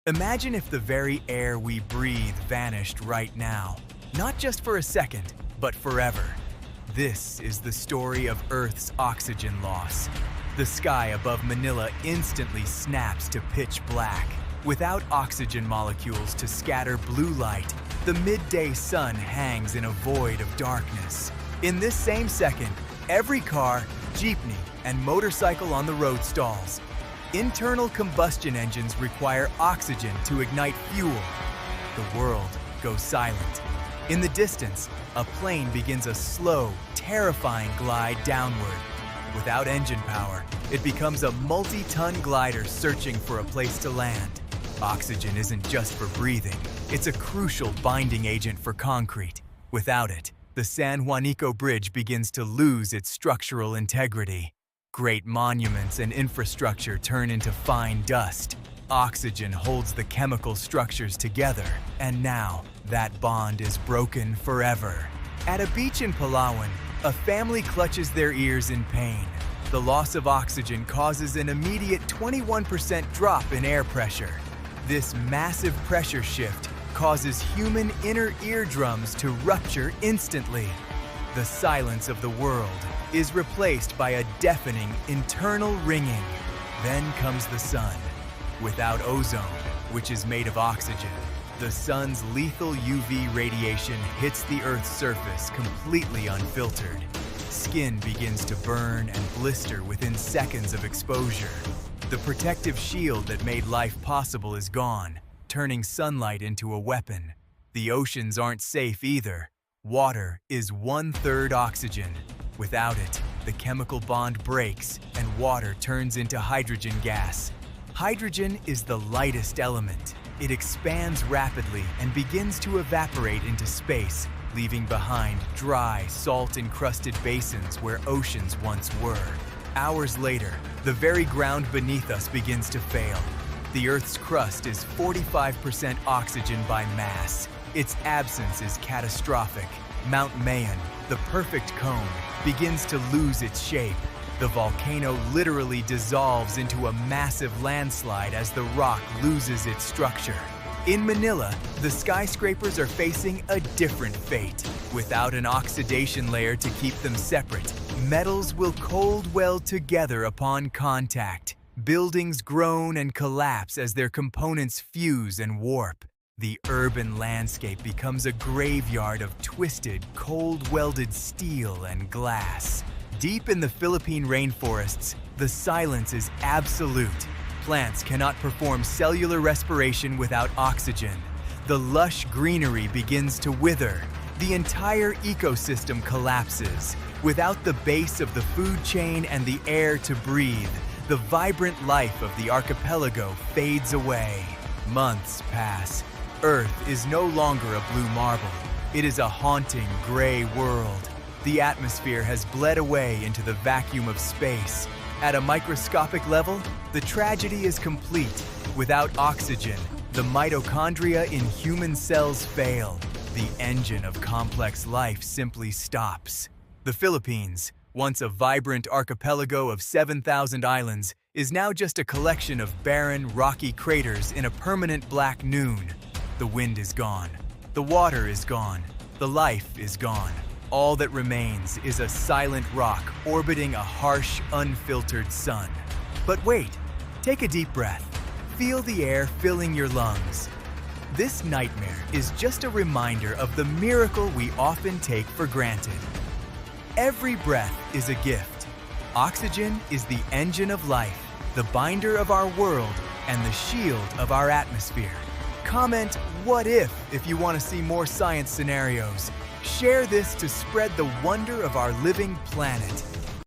Imagine if the very air we breathe vanished right now, not just for a second, but forever. This is the story of Earth's oxygen loss. The sky above Manila instantly snaps to pitch black. Without oxygen molecules to scatter blue light, the midday sun hangs in a void of darkness. In this same second, every car, jeepney, and motorcycle on the road stalls. Internal combustion engines require oxygen to ignite fuel. The world goes silent. In the distance, a plane begins a slow, terrifying glide downward. Without engine power, it becomes a multi-ton glider searching for a place to land. Oxygen isn't just for breathing, it's a crucial binding agent for concrete. Without it, the San Juanico Bridge begins to lose its structural integrity. Great monuments and infrastructure turn into fine dust. Oxygen holds the chemical structures together, and now that bond is broken forever. At a beach in Palawan, a family clutches their ears in pain. The loss of oxygen causes an immediate 21% drop in air pressure. This massive pressure shift causes human inner eardrums to rupture instantly. The silence of the world is replaced by a deafening internal ringing. Then comes the sun. Without ozone, which is made of oxygen, the sun's lethal UV radiation hits the Earth's surface completely unfiltered. Skin begins to burn and blister within seconds of exposure. The protective shield that made life possible is gone, turning sunlight into a weapon. The oceans aren't safe either. Water is 1/3 oxygen. Without it, the chemical bond breaks and water turns into hydrogen gas. Hydrogen is the lightest element. It expands rapidly and begins to evaporate into space, leaving behind dry, salt-encrusted basins where oceans once were. Hours later, the very ground beneath us begins to fail. The Earth's crust is 45% oxygen by mass. Its absence is catastrophic. Mount Mayon, the perfect cone, begins to lose its shape. The volcano literally dissolves into a massive landslide as the rock loses its structure. In Manila, the skyscrapers are facing a different fate. Without an oxidation layer to keep them separate, metals will cold weld together upon contact. Buildings groan and collapse as their components fuse and warp. The urban landscape becomes a graveyard of twisted, cold-welded steel and glass. Deep in the Philippine rainforests, the silence is absolute. Plants cannot perform cellular respiration without oxygen. The lush greenery begins to wither. The entire ecosystem collapses. Without the base of the food chain and the air to breathe, the vibrant life of the archipelago fades away. Months pass. Earth is no longer a blue marble. It is a haunting gray world. The atmosphere has bled away into the vacuum of space. At a microscopic level, the tragedy is complete. Without oxygen, the mitochondria in human cells fail. The engine of complex life simply stops. The Philippines, once a vibrant archipelago of 7,000 islands, is now just a collection of barren, rocky craters in a permanent black noon. The wind is gone. The water is gone. The life is gone. All that remains is a silent rock orbiting a harsh, unfiltered sun. But wait, take a deep breath. Feel the air filling your lungs. This nightmare is just a reminder of the miracle we often take for granted. Every breath is a gift. Oxygen is the engine of life, the binder of our world, and the shield of our atmosphere. Comment "What if" you want to see more science scenarios. Share this to spread the wonder of our living planet.